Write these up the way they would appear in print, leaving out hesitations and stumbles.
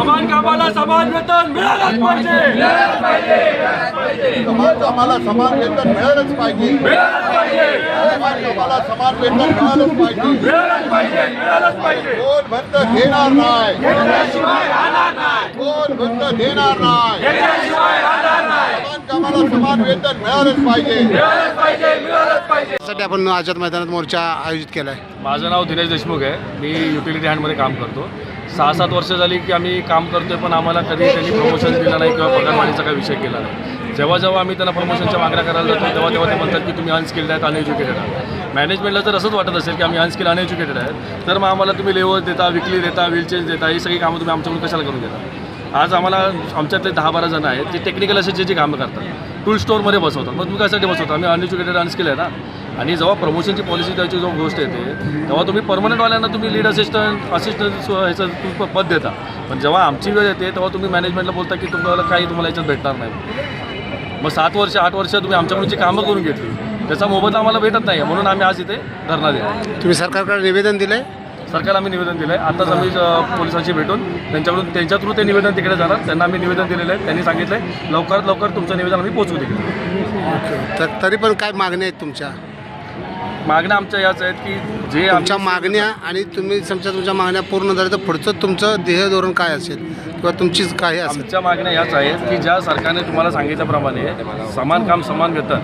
समान कामाला समान वेतन मिळालंच पाहिजे. समान कामाला समान वेतन मिळालंच पाहिजे. समान कामाला समान वेतन मिळालंच पाहिजे. कोण म्हणतं घेणार नाही, कोण म्हणतं देणार नाही. समान कामाला समान वेतन मिळालंच पाहिजे. साठी आपण आझाद मैदानात मोर्चा आयोजित केला आहे. माझं नाव दिनेश देशमुख आहे. मी युटिलिटी हँडमध्ये काम करतो. 6-7 वर्ष झाली की आम्ही काम करतोय, पण आम्हाला कधी त्यांनी प्रमोशन दिलं नाही किंवा पगारवाढीचा काही विषय केला नाही. जेव्हा आम्ही त्यांना प्रमोशनच्या मागण्या करायला जातो तेव्हा ते म्हणतात की तुम्ही अनस्किल्ड आहेत, अनएज्युकेटेड आहात. मॅनेजमेंटला जर असंच वाटत असेल की आम्ही अनस्किल्ड अनएज्युकेटेड आहेत, तर मग आम्हाला तुम्ही लेवर देता, विकली देता, व्हील चेंज देता, ही सगळी कामं तुम्ही आमच्याकडून कशाला करून देता. आज आम्हाला आमच्यातले 10-12 जण आहेत जे टेक्निकल असे जे कामं करतात, टूल स्टोअरमध्ये बसवतात. मग तुम्ही कशासाठी बसवता? आम्ही अनएज्युकेटेड अनस्किल्ड आहे ना. आणि जेव्हा प्रमोशनची पॉलिसी द्यायची जो गोष्ट येते तेव्हा तुम्ही परमनंटवाल्यांना तुम्ही लीड असिस्टंट ह्याचं पद देता, पण जेव्हा आमची वेळ येते तेव्हा तुम्ही मॅनेजमेंटला बोलता की तुम्हाला याच्यात भेटणार नाही. मग 7 वर्ष 8 वर्ष तुम्ही आमच्याकडून जी कामं करून घेतली त्याचा मोबदला आम्हाला भेटत नाही, म्हणून आम्ही आज इथे धरणा दिला. तुम्ही सरकारकडे निवेदन दिलं आहे? सरकारला आम्ही निवेदन दिलं आहे. आताच आम्ही पोलिसांशी भेटून त्यांच्या थ्रू ते निवेदन तिकडे जाणार. त्यांना आम्ही निवेदन दिलेलं आहे. त्यांनी सांगितलं आहे लवकरात लवकर तुमचं निवेदन आम्ही पोचवू दिलं. तर तरी पण काय मागण्या आहेत तुमच्या? मागण्या आमच्या याच आहेत की जे आमच्या मागण्या आणि तुम्ही समजा तुमच्या मागण्या पूर्ण झाल्या तर पुढचं तुमचं ध्येय धोरण काय असेल किंवा तुमचीच काय असेल? आमच्या मागण्या याच आहेत की ज्या सरकारने तुम्हाला सांगितल्याप्रमाणे समान काम समान वेतन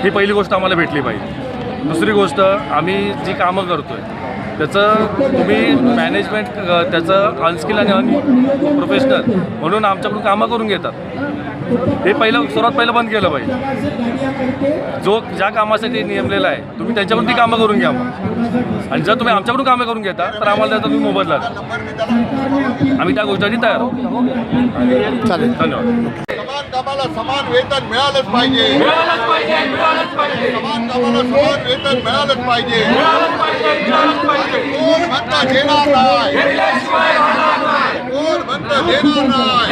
ही पहिली गोष्ट आम्हाला भेटली पाहिजे. दुसरी गोष्ट, आम्ही जी कामं करतो आहे त्याचं तुम्ही मॅनेजमेंट त्याचं अनस्किल आणि अनप्रोफेशनल म्हणून आमच्याकडून कामं करून घेतात. हे सर्वात पहिलं बंद केलं पाहिजे. ज्या कामासाठी नेमलेला आहे तुम्ही त्यांच्याकडून ती कामं करून घ्या. आणि जर तुम्ही आमच्याकडून कामं करून घेता तर आम्हाला त्याचा तुम्ही मोबदला द्या. आम्ही त्या गोष्टीसाठी तयार आहोत. चालेल, धन्यवाद. समान कामाला समान वेतन मिळालंच पाहिजे. समान कामाला समान वेतन मिळालंच पाहिजे. कोण म्हणतं घेणार नाही, कोण म्हणतं देणार नाही.